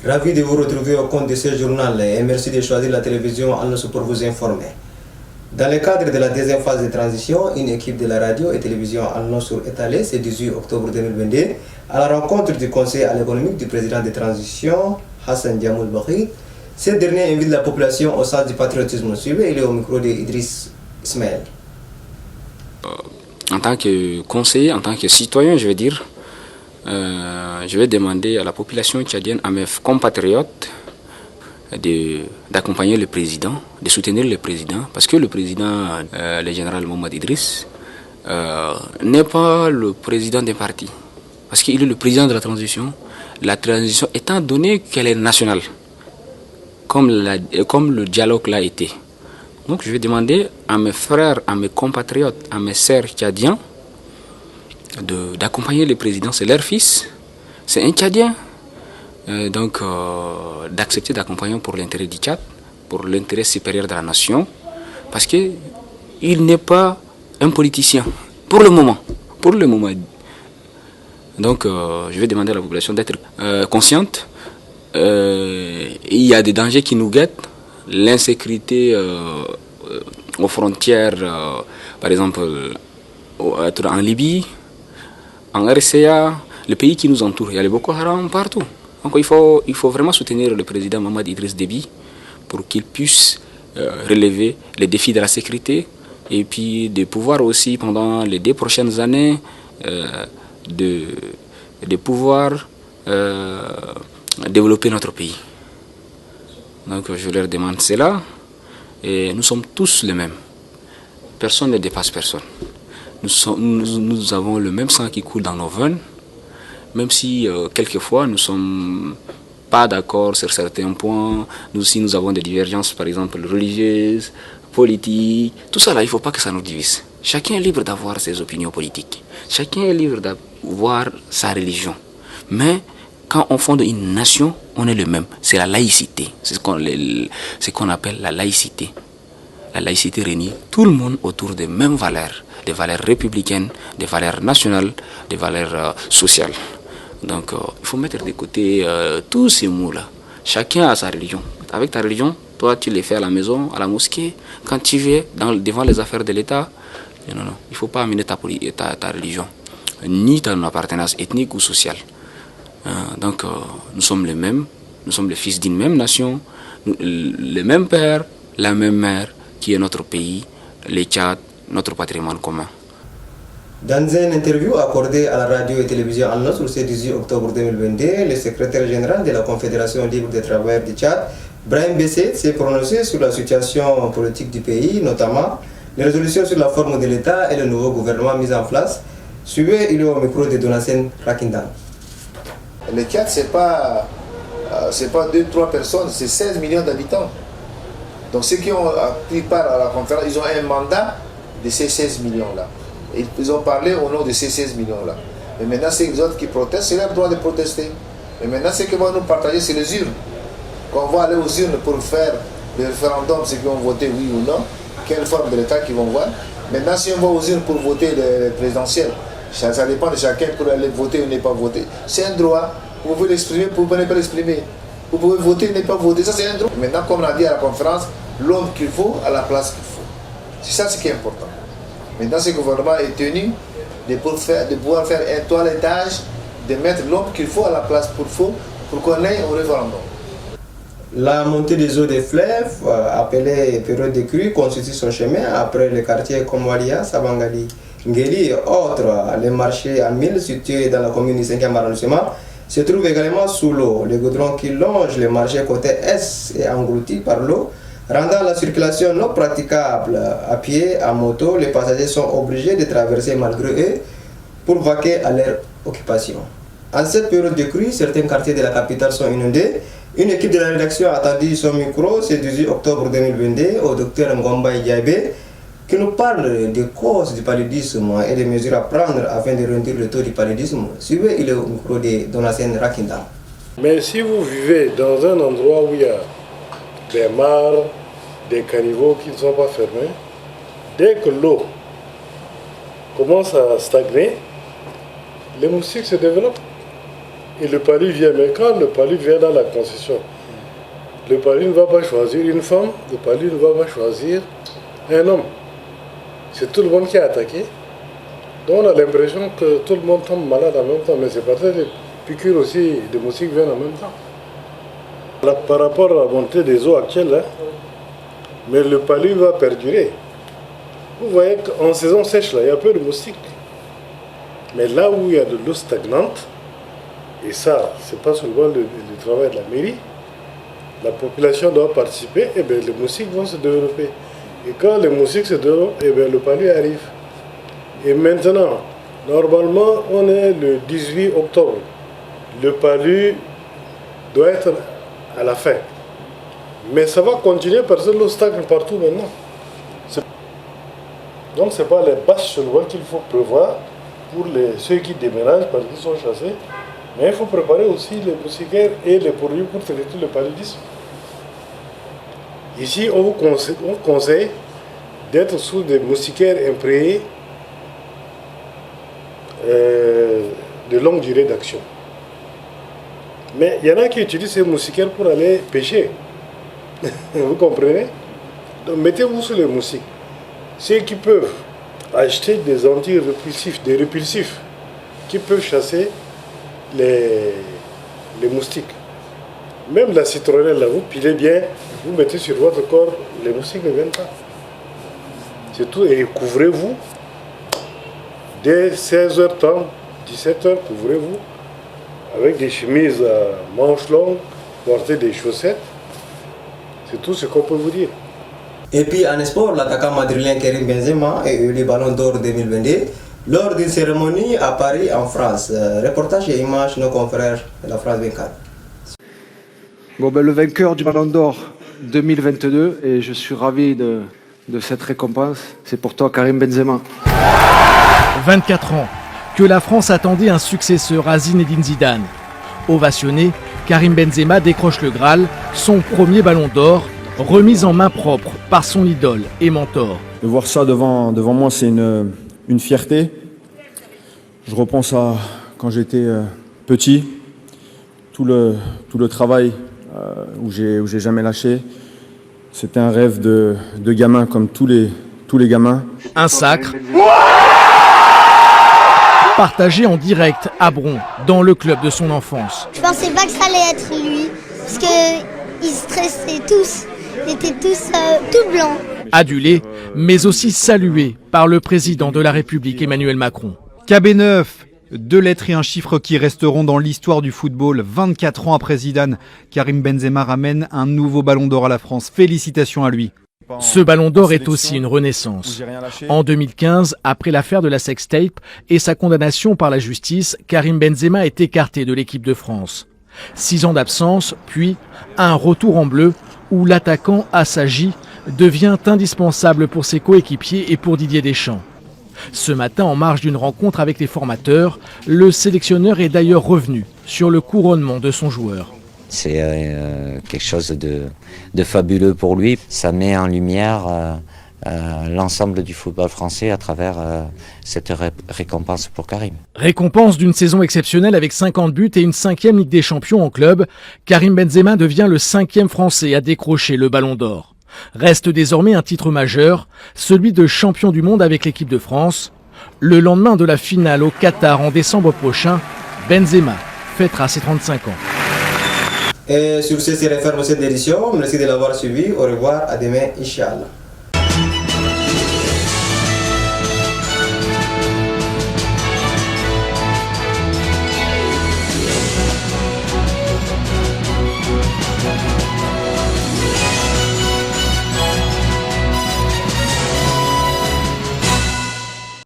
Ravi de vous retrouver au compte de ce journal et merci de choisir la télévision Al-Nos pour vous informer. Dans le cadre de la deuxième phase de transition, une équipe de la radio et télévision Al-Nos est allée ce 18 octobre 2022 à la rencontre du conseil à l'économique du président de transition, Hassan Diamoul Bakri. Ce dernier invite la population au sens du patriotisme. Suivez, il est au micro d'Idriss Ismaël. En tant que conseiller, en tant que citoyen, je vais demander à la population tchadienne, à mes compatriotes, d'accompagner le président, de soutenir le président, parce que le président, le général Mohamed Idriss, n'est pas le président d'un parti, parce qu'il est le président de la transition étant donné qu'elle est nationale, comme le dialogue l'a été. Donc je vais demander à mes frères, à mes compatriotes, à mes sœurs tchadiens d'accompagner le président. C'est leur fils, c'est un Tchadien. Donc d'accepter d'accompagner pour l'intérêt du Tchad, pour l'intérêt supérieur de la nation, parce qu'il n'est pas un politicien, pour le moment. Donc je vais demander à la population d'être consciente. Il y a des dangers qui nous guettent. L'insécurité aux frontières, par exemple en Libye, en RCA, les pays qui nous entourent, il y a les Boko Haram partout. Donc il faut vraiment soutenir le président Mohamed Idriss Déby pour qu'il puisse relever les défis de la sécurité et puis de pouvoir aussi pendant les 2 prochaines années de pouvoir développer notre pays. Donc je leur demande cela et nous sommes tous les mêmes. Personne ne dépasse personne. Nous avons le même sang qui coule dans nos veines, même si quelquefois nous ne sommes pas d'accord sur certains points. Nous aussi nous avons des divergences, par exemple religieuses, politiques. Tout ça là, il ne faut pas que ça nous divise. Chacun est libre d'avoir ses opinions politiques. Chacun est libre d'avoir sa religion. Mais quand on fonde une nation, on est le même. C'est la laïcité. C'est ce qu'on appelle la laïcité. La laïcité réunit tout le monde autour des mêmes valeurs. Des valeurs républicaines, des valeurs nationales, des valeurs sociales. Donc il faut mettre de côté tous ces mots-là. Chacun a sa religion. Avec ta religion, toi tu les fais à la maison, à la mosquée. Quand tu vas devant les affaires de l'État, non, il ne faut pas amener ta religion, ni ton appartenance ethnique ou sociale. Donc nous sommes les mêmes, nous sommes les fils d'une même nation, le même père, la même mère, qui est notre pays, le Tchad, notre patrimoine commun. Dans une interview accordée à la radio et télévision Al-Nos le 18 octobre 2022, le secrétaire général de la Confédération libre des travailleurs du Tchad, Brahim Bessé, s'est prononcé sur la situation politique du pays, notamment les résolutions sur la forme de l'État et le nouveau gouvernement mis en place. Suivez, il est au micro de Donatien Rakindan. Le Tchad, c'est pas 2-3 personnes, c'est 16 millions d'habitants. Donc ceux qui ont pris part à la conférence, ils ont un mandat de ces 16 millions-là. Ils ont parlé au nom de ces 16 millions-là. Mais maintenant, c'est les autres qui protestent, c'est leur droit de protester. Mais maintenant, ce qu'ils vont nous partager, c'est les urnes. Quand on va aller aux urnes pour faire le référendum, ceux qui vont voter oui ou non, quelle forme de l'État qu'ils vont voir. Maintenant, si on va aux urnes pour voter le présidentiel, ça dépend de chacun pour aller voter ou ne pas voter. C'est un droit. Vous pouvez l'exprimer, vous pouvez ne pas l'exprimer. Vous pouvez voter ou ne pas voter. Ça, c'est un droit. Maintenant, comme on a dit à la conférence, l'homme qu'il faut à la place qu'il faut. C'est ça ce qui est important. Maintenant, ce gouvernement est tenu de pouvoir faire un toilettage, de mettre l'homme qu'il faut à la place pour qu'on aille au référendum. La montée des eaux des fleuves, appelée période de crue, constitue son chemin après les quartiers comme Walia, Sabangali, Ngeli et autres. Les marchés à 1000 situés dans la commune du 5e arrondissement se trouvent également sous l'eau. Les goudrons qui longent les marchés côté est est englouti par l'eau, rendant la circulation non praticable. À pied, à moto, les passagers sont obligés de traverser malgré eux pour vaquer à leur occupation. En cette période de crue, certains quartiers de la capitale sont inondés. Une équipe de la rédaction a attendu son micro ce 18 octobre 2022 au docteur Ngomba Diabe qui nous parle des causes du paludisme et des mesures à prendre afin de réduire le taux du paludisme. Suivez, il est au micro de Donatien Rakinda. Mais si vous vivez dans un endroit où il y a des mares, des caniveaux qui ne sont pas fermés, dès que l'eau commence à stagner, les moustiques se développent. et le Pali vient. Mais quand le Pali vient dans la concession, le Pali ne va pas choisir une femme, le Pali ne va pas choisir un homme. C'est tout le monde qui a attaqué. Donc on a l'impression que tout le monde tombe malade en même temps, mais c'est parce que les piqûres aussi de moustiques viennent en même temps. Là, par rapport à la montée des eaux actuelles, hein, mais le Pali va perdurer. Vous voyez qu'en saison sèche, là, il y a peu de moustiques. Mais là où il y a de l'eau stagnante, et ça, c'est pas seulement le travail de la mairie, la population doit participer, et bien les moustiques vont se développer. Et quand les moustiques se développent, et bien le palu arrive. Et maintenant, normalement, on est le 18 octobre. Le palu doit être à la fin. Mais ça va continuer parce que l'eau stagne partout maintenant. Donc ce n'est pas les bâches sur le vol qu'il faut prévoir pour ceux qui déménagent parce qu'ils sont chassés. Mais il faut préparer aussi les moustiquaires et les produits pour traiter le paludisme. Ici, on vous conseille d'être sous des moustiquaires imprégnés de longue durée d'action. Mais il y en a qui utilisent ces moustiquaires pour aller pêcher. Vous comprenez? Donc mettez-vous sous les moustiques. Ceux qui peuvent acheter des anti-répulsifs, des répulsifs, qui peuvent chasser les moustiques. Même la citronnelle, là, vous pilez bien, vous mettez sur votre corps, les moustiques ne viennent pas. C'est tout, et couvrez-vous. Dès 16h30, 17h, couvrez-vous avec des chemises à manches longues, portez des chaussettes. C'est tout ce qu'on peut vous dire. Et puis en sport, l'attaquant madrilène Karim Benzema a eu le Ballon d'Or 2022 lors d'une cérémonie à Paris, en France. Reportage et images nos confrères de la France 24. Bon, le vainqueur du Ballon d'Or 2022, et je suis ravi de cette récompense, c'est pour toi Karim Benzema. 24 ans, que la France attendait un successeur à Zinedine Zidane. Ovationné, Karim Benzema décroche le Graal, son premier Ballon d'Or, remis en main propre par son idole et mentor. De voir ça devant moi, c'est une fierté. Je repense à quand j'étais petit, tout le travail où j'ai jamais lâché. C'était un rêve de gamin comme tous les gamins. Un sacre partagé en direct à Bron, dans le club de son enfance. Je pensais pas que ça allait être lui, parce qu'ils stressaient tous, ils étaient tous tout blancs. Adulé, mais aussi salué par le président de la République Emmanuel Macron. KB9, 2 lettres et un chiffre qui resteront dans l'histoire du football. 24 ans après Zidane, Karim Benzema ramène un nouveau Ballon d'Or à la France. Félicitations à lui. Ce Ballon d'Or est aussi une renaissance. En 2015, après l'affaire de la sextape et sa condamnation par la justice, Karim Benzema est écarté de l'équipe de France. 6 ans d'absence, puis un retour en bleu où l'attaquant Assagi devient indispensable pour ses coéquipiers et pour Didier Deschamps. Ce matin, en marge d'une rencontre avec les formateurs, le sélectionneur est d'ailleurs revenu sur le couronnement de son joueur. C'est quelque chose de fabuleux pour lui. Ça met en lumière l'ensemble du football français à travers cette récompense pour Karim. Récompense d'une saison exceptionnelle avec 50 buts et une 5e Ligue des Champions en club, Karim Benzema devient le 5e Français à décrocher le Ballon d'Or. Reste désormais un titre majeur, celui de champion du monde avec l'équipe de France. Le lendemain de la finale au Qatar en décembre prochain, Benzema fêtera ses 35 ans. Et sur ce, c'est la fin de cette édition. Merci de l'avoir suivi. Au revoir, à demain, Inch'Allah.